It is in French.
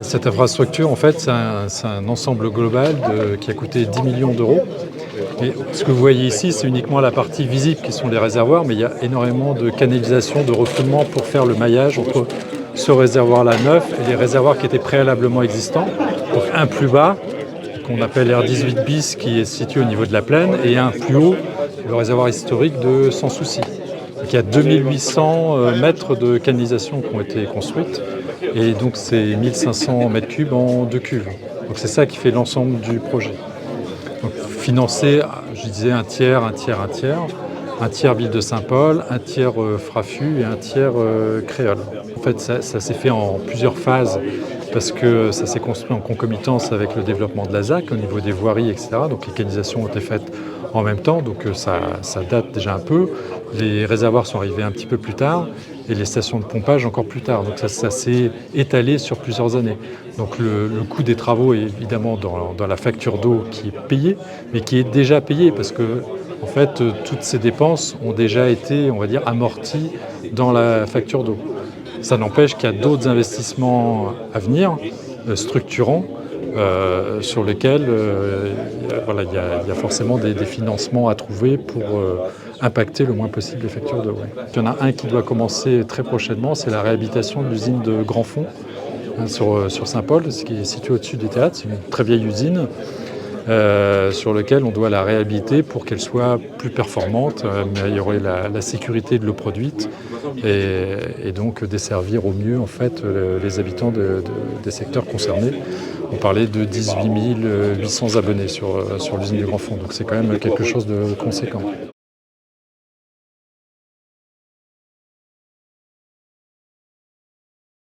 Cette infrastructure, en fait, c'est un ensemble global qui a coûté 10 millions d'euros. Et ce que vous voyez ici, c'est uniquement la partie visible qui sont les réservoirs, mais il y a énormément de canalisation, de refoulement pour faire le maillage entre ce réservoir-là neuf et les réservoirs qui étaient préalablement existants. Donc un plus bas, qu'on appelle R18 bis, qui est situé au niveau de la plaine, et un plus haut, le réservoir historique de Sans Souci. Donc il y a 2800 mètres de canalisation qui ont été construites, et donc c'est 1500 mètres cubes en 2 cuves. Donc c'est ça qui fait l'ensemble du projet. Donc, financé, je disais un tiers, un tiers, un tiers. Un tiers Ville de Saint-Paul, un tiers Frafu et un tiers Créole. En fait, ça s'est fait en plusieurs phases parce que ça s'est construit en concomitance avec le développement de la ZAC au niveau des voiries, etc. Donc les canalisations ont été faites en même temps, donc ça date déjà un peu. Les réservoirs sont arrivés un petit peu plus tard et les stations de pompage encore plus tard. Donc ça s'est étalé sur plusieurs années. Donc le coût des travaux est évidemment dans la facture d'eau qui est payée, mais qui est déjà payée parce que en fait, toutes ces dépenses ont déjà été, on va dire, amorties dans la facture d'eau. Ça n'empêche qu'il y a d'autres investissements à venir, structurants, sur lesquels voilà, il y a forcément des financements à trouver pour impacter le moins possible les factures d'eau. Ouais. Il y en a un qui doit commencer très prochainement, c'est la réhabilitation de l'usine de Grand Fond sur Saint-Paul, qui est située au-dessus des théâtres. C'est une très vieille usine. Sur lequel on doit la réhabiliter pour qu'elle soit plus performante, améliorer la sécurité de l'eau produite et donc desservir au mieux en fait, les habitants des secteurs concernés. On parlait de 18 800 abonnés sur l'usine du Grand Fond, donc c'est quand même quelque chose de conséquent.